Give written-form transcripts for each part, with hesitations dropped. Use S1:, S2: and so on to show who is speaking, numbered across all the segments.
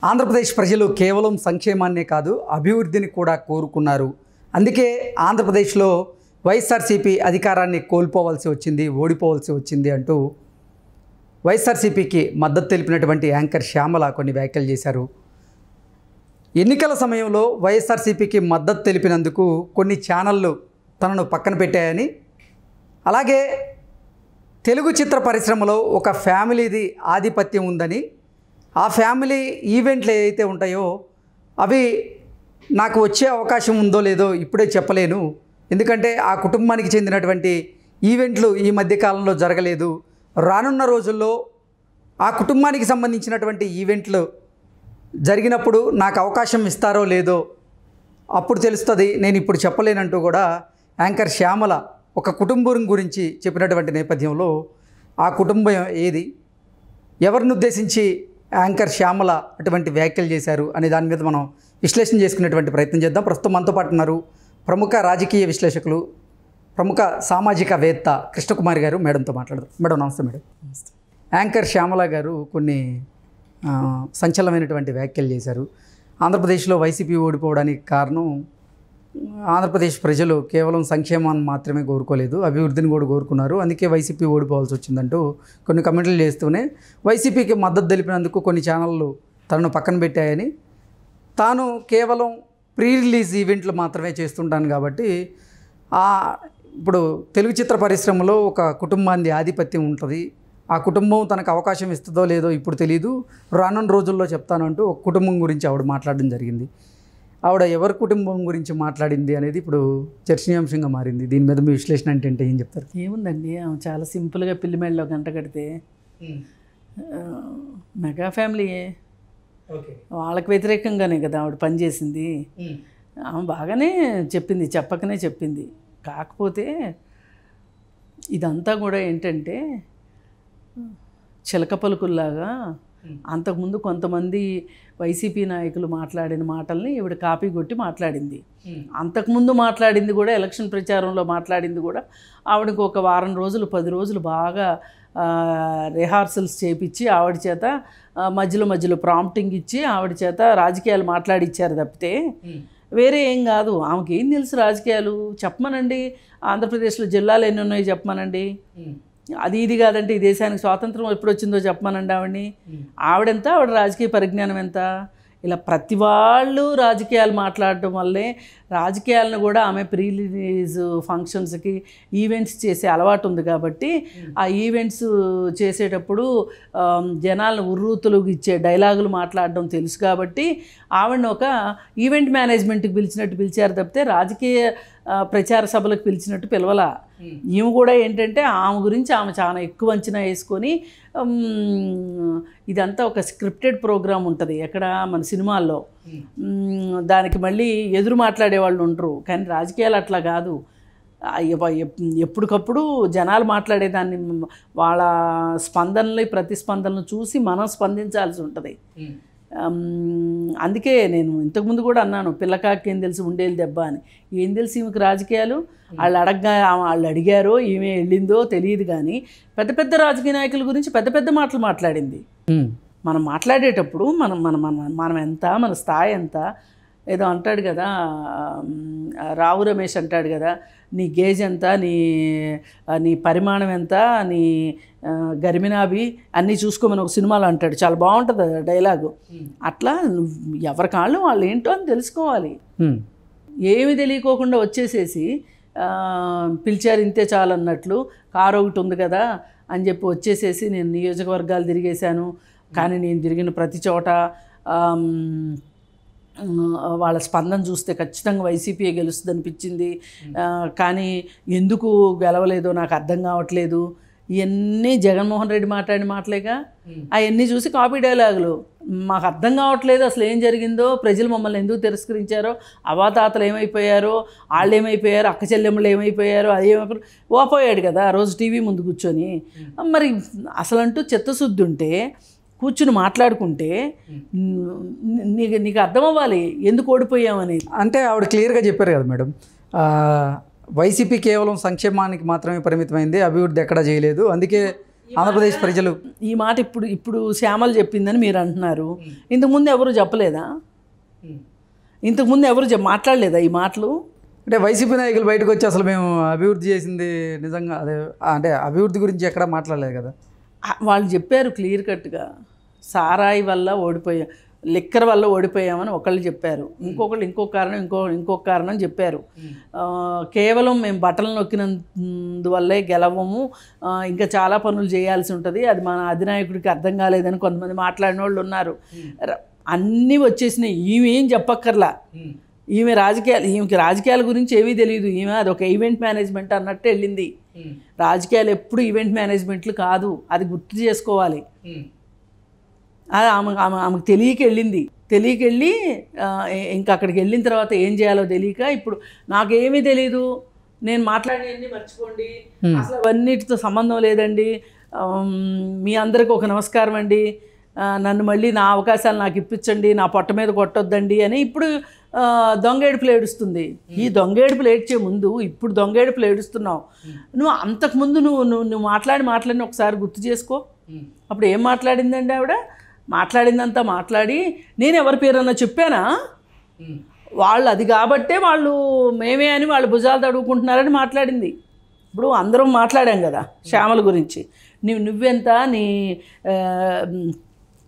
S1: ఆంధ్రప్రదేశ్ ప్రజలు కేవలం సంక్షేమాన్నే కాదు అభివృద్ధిని కూడా కోరుకున్నారు. అందుకే ఆంధ్రప్రదేశ్లో వైఎస్ఆర్సీపీ అధికారాన్ని కోల్పోవాల్సి వచ్చింది, ఓడిపోవాల్సి వచ్చింది అంటూ వైఎస్ఆర్సీపీకి మద్దతు తెలిపినటువంటి యాంకర్ శ్యామల కొన్ని వ్యాఖ్యలు చేశారు. ఎన్నికల సమయంలో వైఎస్ఆర్సీపీకి మద్దతు తెలిపినందుకు కొన్ని ఛానళ్ళు తనను పక్కన పెట్టాయని, అలాగే తెలుగు చిత్ర పరిశ్రమలో ఒక ఫ్యామిలీది ఆధిపత్యం ఉందని, ఆ ఫ్యామిలీ ఈవెంట్లు ఏవైతే ఉంటాయో అవి నాకు వచ్చే అవకాశం ఉందో లేదో ఇప్పుడే చెప్పలేను, ఎందుకంటే ఆ కుటుంబానికి చెందినటువంటి ఈవెంట్లు ఈ మధ్యకాలంలో జరగలేదు. రానున్న రోజుల్లో ఆ కుటుంబానికి సంబంధించినటువంటి ఈవెంట్లు జరిగినప్పుడు నాకు అవకాశం ఇస్తారో లేదో అప్పుడు తెలుస్తుంది, నేను ఇప్పుడు చెప్పలేనంటూ కూడా యాంకర్ శ్యామల ఒక కుటుంబం గురించి చెప్పినటువంటి నేపథ్యంలో ఆ కుటుంబం ఏది, ఎవరిని ఉద్దేశించి యాంకర్ శ్యామల అటువంటి వ్యాఖ్యలు చేశారు అనే దాని మీద మనం విశ్లేషణ చేసుకునేటువంటి ప్రయత్నం చేద్దాం. ప్రస్తుతం మనతో పాటు ఉన్నారు ప్రముఖ రాజకీయ విశ్లేషకులు, ప్రముఖ సామాజికవేత్త కృష్ణకుమారి గారు. మేడంతో మాట్లాడదాం. మేడం నమస్తే. మేడం నమస్తే. యాంకర్ శ్యామల గారు కొన్ని సంచలనమైనటువంటి వ్యాఖ్యలు చేశారు. ఆంధ్రప్రదేశ్లో వైసీపీ ఓడిపోవడానికి కారణం ఆంధ్రప్రదేశ్ ప్రజలు కేవలం సంక్షేమాన్ని మాత్రమే కోరుకోలేదు, అభివృద్ధిని కూడా కోరుకున్నారు, అందుకే వైసీపీ ఓడిపోవాల్సి వచ్చిందంటూ కొన్ని కమెంట్లు చేస్తూనే వైసీపీకి మద్దతు తెలిపినందుకు కొన్ని ఛానళ్ళు తనను పక్కన పెట్టాయని, తాను కేవలం ప్రీ రిలీజ్ ఈవెంట్లు మాత్రమే చేస్తుంటాను కాబట్టి ఇప్పుడు తెలుగు చిత్ర పరిశ్రమలో ఒక కుటుంబాన్ని ఆధిపత్యం ఉంటుంది, ఆ కుటుంబం తనకు అవకాశం ఇస్తుందో లేదో ఇప్పుడు తెలియదు, రానున్న రోజుల్లో చెప్తానంటూ ఒక కుటుంబం గురించి ఆవిడ మాట్లాడడం జరిగింది. ఆవిడ ఎవరి కుటుంబం గురించి మాట్లాడింది అనేది ఇప్పుడు చర్చనీయాంశంగా మారింది. దీని మీద మీ విశ్లేషణ అంటే ఏం చెప్తారు?
S2: ఏముందండి, ఆమె చాలా సింపుల్గా పిల్లి మెడలో గంట కడితే మెగా ఫ్యామిలీ వాళ్ళకి వ్యతిరేకంగానే కదా ఆవిడ పనిచేసింది. ఆమె బాగానే చెప్పింది, చెప్పకనే చెప్పింది. కాకపోతే ఇదంతా కూడా ఏంటంటే చిలక పలుకుల్లాగా అంతకుముందు కొంతమంది వైసీపీ నాయకులు మాట్లాడిన మాటల్ని ఈవిడ కాపీ కొట్టి మాట్లాడింది. అంతకుముందు మాట్లాడింది కూడా, ఎలక్షన్ ప్రచారంలో మాట్లాడింది కూడా ఆవిడకు ఒక వారం రోజులు 10 రోజులు బాగా రిహార్సల్స్ చేపించి ఆవిడ చేత మధ్యలో ప్రాంప్టింగ్ ఇచ్చి ఆవిడ చేత రాజకీయాలు మాట్లాడిచ్చారు తప్పితే వేరే ఏం కాదు. ఆమెకి ఏం తెలుసు రాజకీయాలు? చెప్పమనండి, ఆంధ్రప్రదేశ్లో జిల్లాలు ఎన్ని ఉన్నాయో చెప్పమనండి, అది ఇది కాదంటే ఈ దేశానికి స్వాతంత్రం ఎప్పుడు వచ్చిందో చెప్పమనండి ఆవిడని. ఆవిడెంత, ఆవిడ రాజకీయ పరిజ్ఞానం ఎంత? ఇలా ప్రతి వాళ్ళు రాజకీయాలు మాట్లాడటం వల్లే రాజకీయాలను కూడా ఆమె ప్రీ రిలీజ్ ఫంక్షన్స్కి ఈవెంట్స్ చేసే అలవాటు ఉంది కాబట్టి ఆ ఈవెంట్స్ చేసేటప్పుడు జనాలను ఉర్రూతులుగా ఇచ్చే డైలాగులు మాట్లాడడం తెలుసు కాబట్టి ఆవిడని ఒక ఈవెంట్ మేనేజ్మెంట్కి పిలిచారు తప్పితే రాజకీయ ప్రచార సభలకు పిలిచినట్టు పిలవలా. ఈమె కూడా ఏంటంటే ఆమె గురించి ఆమె చాలా ఎక్కువ అంచనా వేసుకొని ఇదంతా ఒక స్క్రిప్టెడ్ ప్రోగ్రామ్ ఉంటుంది ఎక్కడ మన సినిమాల్లో, దానికి మళ్ళీ ఎదురు మాట్లాడే వాళ్ళు ఉంటారు. కానీ రాజకీయాలు అట్లా కాదు. ఎప్పటికప్పుడు జనాలు మాట్లాడేదాన్ని వాళ్ళ స్పందనలు ప్రతిస్పందనలు చూసి మనం స్పందించాల్సి ఉంటుంది. అందుకే నేను ఇంతకుముందు కూడా అన్నాను, పిల్లకాకి ఏం తెలిసి ఉండేది దెబ్బ అని. ఏం తెలిసి ఈమెకు రాజకీయాలు? వాళ్ళు అడిగారో ఈమె వెళ్ళిందో తెలియదు, కానీ పెద్ద పెద్ద రాజకీయ నాయకుల గురించి పెద్ద పెద్ద మాటలు మాట్లాడింది. మనం మాట్లాడేటప్పుడు మనం ఎంత, మన స్థాయి ఎంత, ఏదో అంటాడు కదా రావు రమేష్ అంటాడు కదా, నీ గేజ్ ఎంత, నీ పరిమాణం ఎంత, నీ గరిమినాభి అన్నీ చూసుకోమని ఒక సినిమాలో అంటాడు. చాలా బాగుంటుంది డైలాగు. అట్లా ఎవరి కాళ్ళు వాళ్ళు ఏంటో అని తెలుసుకోవాలి. ఏమి తెలియకోకుండా వచ్చేసేసి పిలిచారు ఇంతే చాలు అన్నట్లు, కారు ఒకటి ఉంది కదా అని చెప్పి వచ్చేసేసి నేను నియోజకవర్గాలు తిరిగేశాను, కానీ నేను తిరిగిన ప్రతి చోట వాళ్ళ స్పందన చూస్తే ఖచ్చితంగా వైసీపీ గెలుస్తుంది అనిపించింది, కానీ ఎందుకు గెలవలేదో నాకు అర్థం కావట్లేదు. ఇవన్నీ జగన్మోహన్ రెడ్డి మాట్లాడిన మాటలేగా. అవన్నీ చూసి కాపీ డైలాగులు. మాకు అర్థం కావట్లేదు అసలు ఏం జరిగిందో, ప్రజలు మమ్మల్ని ఎందుకు తిరస్కరించారో, అవాతాతలు ఏమైపోయారో, వాళ్ళు ఏమైపోయారో, అక్క చెల్లెమ్మలు ఏమైపోయారో, అది ఏమైపోయారు ఓపోయాడు కదా ఆ రోజు టీవీ ముందు కూర్చొని. మరి అసలంటూ చిత్తశుద్ధి ఉంటే కూర్చుని మాట్లాడుకుంటే నీకు అర్థం అవ్వాలి ఎందుకు ఓడిపోయామని.
S1: అంటే ఆవిడ క్లియర్గా చెప్పారు కదా మేడం, వైసీపీ కేవలం సంక్షేమానికి మాత్రమే పరిమితమైంది, అభివృద్ధి ఎక్కడా చేయలేదు, అందుకే ఆంధ్రప్రదేశ్ ప్రజలు.
S2: ఈ మాట ఇప్పుడు ఇప్పుడు శ్యామల చెప్పిందని మీరు అంటున్నారు. ఇంతకుముందు ఎవరు చెప్పలేదా? ఇంతకుముందు ఎవరు మాట్లాడలేదా ఈ మాటలు?
S1: అంటే వైసీపీ నాయకులు బయటకు వచ్చి అసలు మేము అభివృద్ధి చేసింది నిజంగా అదే, అంటే అభివృద్ధి గురించి ఎక్కడా మాట్లాడలేదు కదా.
S2: వాళ్ళు చెప్పారు క్లియర్ కట్గా, సారాయి వల్ల ఓడిపోయా, లిక్కర్ వల్ల ఓడిపోయామని ఒకళ్ళు చెప్పారు, ఇంకొకళ్ళు ఇంకొక కారణం ఇంకొక కారణం చెప్పారు. కేవలం మేము బట్టలు నొక్కినందువల్లే గెలవము, ఇంకా చాలా పనులు చేయాల్సి ఉంటుంది, అది మన అధినాయకుడికి అర్థం కాలేదని కొంతమంది మాట్లాడిన వాళ్ళు ఉన్నారు. అన్నీ వచ్చేసినాయి. ఈమె ఏం చెప్పక్కర్లా, ఈమెకి రాజకీయాల గురించి ఏమీ తెలియదు. ఈమె అది ఒక ఈవెంట్ మేనేజ్మెంట్ అన్నట్టు వెళ్ళింది. రాజకీయాలు ఎప్పుడు ఈవెంట్ మేనేజ్మెంట్లు కాదు, అది గుర్తు చేసుకోవాలి. అది ఆమెకు తెలియకెళ్ళి ఇంకా అక్కడికి వెళ్ళిన తర్వాత ఏం చేయాలో తెలియక, ఇప్పుడు నాకేమీ తెలీదు, నేను మాట్లాడినవన్నీ మర్చిపోండి, అసలు అవన్నిటితో సంబంధం లేదండి, మీ అందరికీ ఒక నమస్కారం అండి, నన్ను మళ్ళీ నా అవకాశాలు నాకు ఇప్పించండి, నా పొట్ట మీద కొట్టొద్దండి అని ఇప్పుడు దొంగేడుపులు ఏడుస్తుంది. ఈ దొంగేడుపులు ఏడ్చే ముందు ఇప్పుడు దొంగేడుపులు ఏడుస్తున్నావు. నువ్వు అంతకుముందు నువ్వు మాట్లాడిన ఒకసారి గుర్తు చేసుకో. అప్పుడు ఏం మాట్లాడిందండి ఆవిడ? మాట్లాడిందంతా మాట్లాడి, నేను ఎవరి పేరన్నా చెప్పానా, వాళ్ళు అది కాబట్టే వాళ్ళు మేమే అని వాళ్ళు భుజాలు తడువుకుంటున్నారని మాట్లాడింది. ఇప్పుడు అందరం మాట్లాడాం కదా శ్యామల గురించి. నువ్వెంత, నీ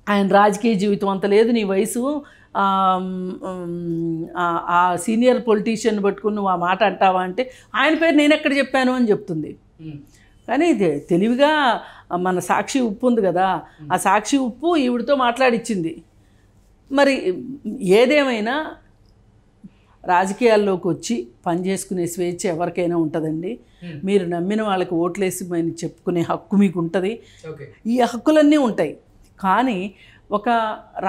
S2: ఆయన రాజకీయ జీవితం అంత లేదు, నీ వయసు, ఆ సీనియర్ పొలిటీషియన్ పట్టుకుని నువ్వు ఆ మాట అంటావా అంటే, ఆయన పేరు నేను ఎక్కడ చెప్పాను అని చెప్తుంది. కానీ తెలివిగా మన సాక్షి ఉప్పు ఉంది కదా, ఆ సాక్షి ఉప్పు ఈవిడితో మాట్లాడిచ్చింది. మరి ఏదేమైనా రాజకీయాల్లోకి వచ్చి పనిచేసుకునే స్వేచ్ఛ ఎవరికైనా ఉంటుందండి. మీరు నమ్మిన వాళ్ళకి ఓట్లేసి అని చెప్పుకునే హక్కు మీకు ఉంటుంది. ఈ హక్కులన్నీ ఉంటాయి. కానీ ఒక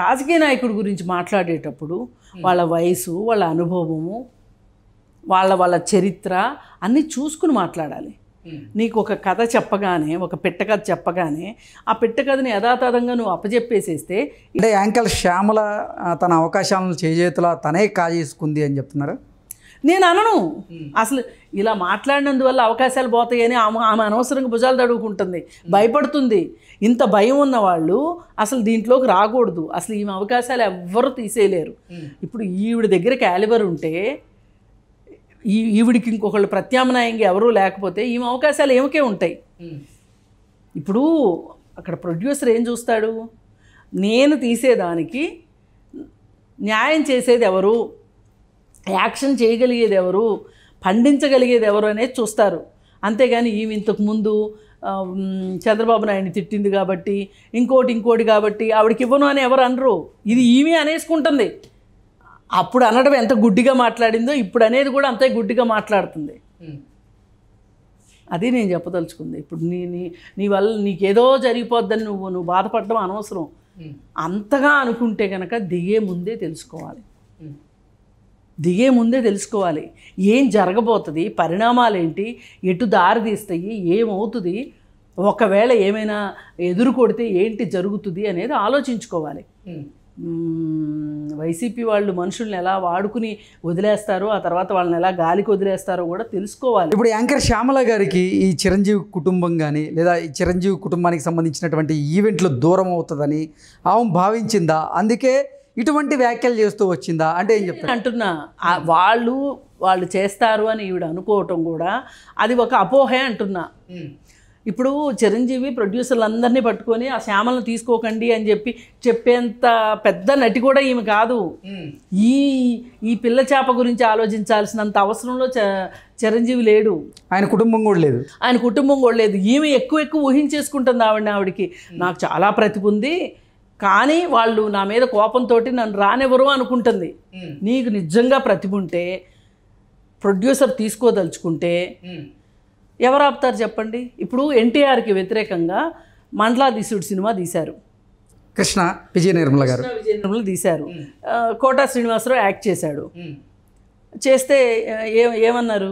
S2: రాజకీయ నాయకుడి గురించి మాట్లాడేటప్పుడు వాళ్ళ వయసు, వాళ్ళ అనుభవము, వాళ్ళ చరిత్ర అన్నీ చూసుకుని మాట్లాడాలి. నీకు ఒక కథ చెప్పగానే, ఒక పిట్ట కథ చెప్పగానే ఆ పిట్ట కథని యథాతథంగా నువ్వు అప్పచెప్పేసేస్తే,
S1: అంటే యాంకర్ శ్యామల తన అవకాశాలను చేజేతులా తనే కాజేసుకుంది అని చెప్తున్నారు.
S2: నేను అనను. అసలు ఇలా మాట్లాడినందువల్ల అవకాశాలు పోతాయని ఆమె అనవసరంగా భుజాలు తడువుకుంటుంది, భయపడుతుంది. ఇంత భయం ఉన్న వాళ్ళు అసలు దీంట్లోకి రాకూడదు. అసలు ఈమె అవకాశాలు ఎవ్వరూ తీసేయలేరు. ఇప్పుడు ఈవిడ దగ్గర క్యాలిబర్ ఉంటే, ఈవిడికి ఇంకొకళ్ళు ప్రత్యామ్నాయంగా ఎవరూ లేకపోతే ఈమె అవకాశాలు ఏమకే ఉంటాయి. ఇప్పుడు అక్కడ ప్రొడ్యూసర్ ఏం చూస్తాడు? నేను తీసేదానికి న్యాయం చేసేది ఎవరు, యాక్షన్ చేయగలిగేది ఎవరు, పండించగలిగేది ఎవరు అనేది చూస్తారు. అంతేగాని ఈమె ఇంతకుముందు చంద్రబాబు నాయుడిని తిట్టింది కాబట్టి, ఇంకోటి కాబట్టి ఆవిడకి ఇవ్వను అని ఎవరు అనరు. ఇది ఈమె అనేసుకుంటుంది. అప్పుడు అనడం ఎంత గుడ్డిగా మాట్లాడిందో ఇప్పుడు అనేది కూడా అంతే గుడ్డిగా మాట్లాడుతుంది. అది నేను చెప్పదలుచుకుంది. ఇప్పుడు నీ వల్ల నీకేదో జరిగిపోద్దని నువ్వు బాధపడడం అనవసరం. అంతగా అనుకుంటే కనుక దిగే ముందే తెలుసుకోవాలి ఏం జరగబోతుంది, పరిణామాలు ఏంటి, ఎటు దారి తీస్తాయి, ఏమవుతుంది, ఒకవేళ ఏమైనా ఎదురు కొడితే ఏంటి జరుగుతుంది అనేది ఆలోచించుకోవాలి. వైసీపీ వాళ్ళు మనుషుల్ని ఎలా వాడుకుని వదిలేస్తారో, ఆ తర్వాత వాళ్ళని ఎలా గాలికి వదిలేస్తారో కూడా తెలుసుకోవాలి.
S1: ఇప్పుడు యాంకర్ శ్యామల గారికి ఈ చిరంజీవి కుటుంబం కానీ, లేదా ఈ చిరంజీవి కుటుంబానికి సంబంధించినటువంటి ఈవెంట్లు దూరం అవుతుందని ఆమె భావించిందా? అందుకే ఇటువంటి వ్యాఖ్యలు చేస్తూ వచ్చిందా అంటే ఏం చెప్తాను
S2: అంటున్నా. వాళ్ళు చేస్తారు అని ఈవిడ అనుకోవటం కూడా అది ఒక అపోహే అంటున్నా. ఇప్పుడు చిరంజీవి ప్రొడ్యూసర్లందరినీ పట్టుకొని ఆ శ్యామలను తీసుకోకండి అని చెప్పేంత పెద్ద నటి కూడా ఈమె కాదు. ఈ పిల్ల చేప గురించి ఆలోచించాల్సినంత అవసరంలో చిరంజీవి లేడు.
S1: ఆయన కుటుంబం కూడా లేదు. ఈమె ఎక్కువ ఊహించేసుకుంటుంది. ఆవిడకి నాకు చాలా ప్రతిభ ఉంది, కానీ వాళ్ళు నా మీద కోపంతో నన్ను రానివ్వరు అనుకుంటుంది. నీకు నిజంగా ప్రతిభ ఉంటే, ప్రొడ్యూసర్ తీసుకోదలుచుకుంటే ఎవరు ఆపుతారు చెప్పండి? ఇప్పుడు ఎన్టీఆర్కి వ్యతిరేకంగా మండలాధీశుడు సినిమా తీశారు, కృష్ణ విజయ నిర్మల
S2: తీశారు. కోటా శ్రీనివాసరావు యాక్ట్ చేశాడు. చేస్తే ఏమన్నారు?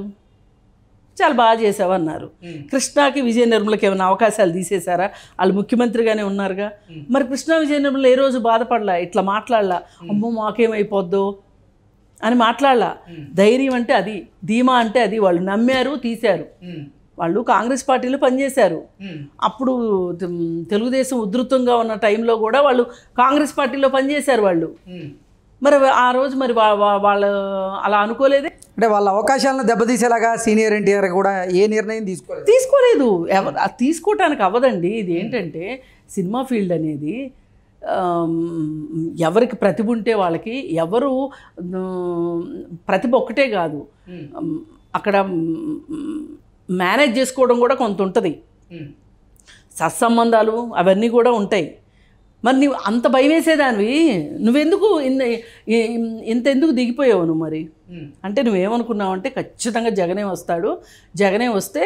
S2: చాలా బాగా చేసావన్నారు. కృష్ణకి విజయ నిర్మలకి ఏమైనా అవకాశాలు తీసేశారా? వాళ్ళు ముఖ్యమంత్రిగానే ఉన్నారుగా. మరి కృష్ణ విజయ నిర్మల ఏ రోజు బాధపడలా, ఇట్లా మాట్లాడలా, అమ్మో మాకేమైపోద్దో అని మాట్లాడలా. ధైర్యం అంటే అది, ధీమా అంటే అది. వాళ్ళు నమ్మారు, తీశారు. వాళ్ళు కాంగ్రెస్ పార్టీలో పనిచేశారు. అప్పుడు తెలుగుదేశం ఉధృతంగా ఉన్న టైంలో కూడా వాళ్ళు కాంగ్రెస్ పార్టీలో పనిచేశారు వాళ్ళు. మరి ఆ రోజు మరి వాళ్ళు అలా అనుకోలేదే.
S1: అంటే వాళ్ళ అవకాశాలను దెబ్బతీసేలాగా సీనియర్ ఎన్టీఆర్ కూడా ఏ నిర్ణయం
S2: తీసుకోలేదు. తీసుకోవటానికి అవ్వదండి. ఇది ఏంటంటే సినిమా ఫీల్డ్ అనేది ఎవరికి ప్రతిభ ఉంటే వాళ్ళకి, ఎవరు ప్రతిభ ఒక్కటే కాదు, అక్కడ మేనేజ్ చేసుకోవడం కూడా కొంత ఉంటుంది, సత్సంబంధాలు అవన్నీ కూడా ఉంటాయి. మరి నువ్వు అంత భయం వేసేదానివి నువ్వెందుకు ఇంతెందుకు దిగిపోయావు నువ్వు? మరి అంటే నువ్వేమనుకున్నావు అంటే ఖచ్చితంగా జగనే వస్తాడు, జగనే వస్తే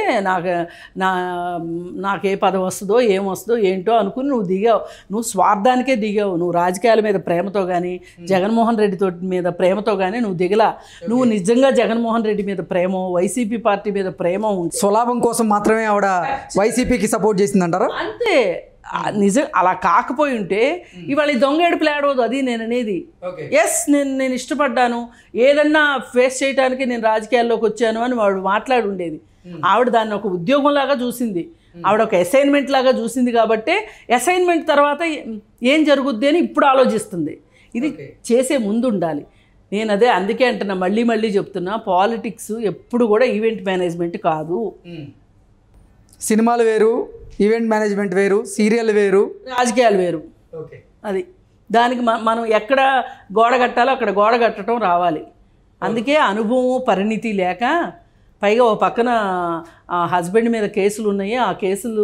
S2: నాకే పదవి వస్తుందో ఏమొస్తుందో ఏంటో అనుకుని నువ్వు దిగావు. నువ్వు స్వార్థానికే దిగావు. నువ్వు రాజకీయాల మీద ప్రేమతో కానీ జగన్మోహన్ రెడ్డి మీద ప్రేమతో కానీ నువ్వు దిగలా. నువ్వు నిజంగా జగన్మోహన్ రెడ్డి మీద ప్రేమ, వైసీపీ పార్టీ మీద ప్రేమ ఉంది,
S1: స్వలాభం కోసం మాత్రమే ఆవిడ వైసీపీకి సపోర్ట్ చేసిందంటారా?
S2: అంతే. నిజం అలా కాకపోయి ఉంటే ఇవాళ ఈ దొంగ ఏడుపులు ఏడవదు. అది నేను అనేది. ఎస్, నేను ఇష్టపడ్డాను, ఏదన్నా ఫేస్ చేయడానికి నేను రాజకీయాల్లోకి వచ్చాను అని వాడు మాట్లాడి ఉండేది. ఆవిడ దాన్ని ఒక ఉద్యోగంలాగా చూసింది, ఆవిడ ఒక అసైన్మెంట్ లాగా చూసింది. కాబట్టి అసైన్మెంట్ తర్వాత ఏం జరుగుద్ది అని ఇప్పుడు ఆలోచిస్తుంది. ఇది చేసే ముందు ఉండాలి. నేను అదే అందుకే అంటున్నా, మళ్ళీ చెప్తున్నా, పాలిటిక్స్ ఎప్పుడు కూడా ఈవెంట్ మేనేజ్మెంట్ కాదు.
S1: సినిమాలు వేరు, ఈవెంట్ మేనేజ్మెంట్ వేరు, సీరియల్ వేరు,
S2: రాజకీయాలు వేరు. అది దానికి మనం ఎక్కడ గోడ కట్టాలో అక్కడ గోడ కట్టడం రావాలి. అందుకే అనుభవం పరిణితి లేక, పైగా ఓ పక్కన హస్బెండ్ మీద కేసులు ఉన్నాయి, ఆ కేసులు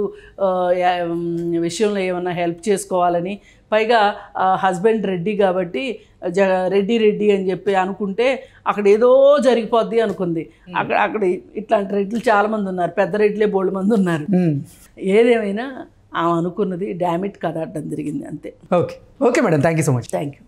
S2: విషయంలో ఏమన్నా హెల్ప్ చేసుకోవాలని, పైగా హస్బెండ్ రెడ్డి కాబట్టి రెడ్డి అని చెప్పి అనుకుంటే అక్కడ ఏదో జరిగిపోద్ది అనుకుంది. అక్కడ ఇట్లాంటి రెడ్లు చాలామంది ఉన్నారు, పెద్ద రెడ్లే బోల్డ్ మంది ఉన్నారు. ఏదేమైనా ఆమె అనుకున్నది డామిట్ కథ అడ్డం జరిగింది అంతే.
S1: Okay madam, thank you so much.
S2: Thank you.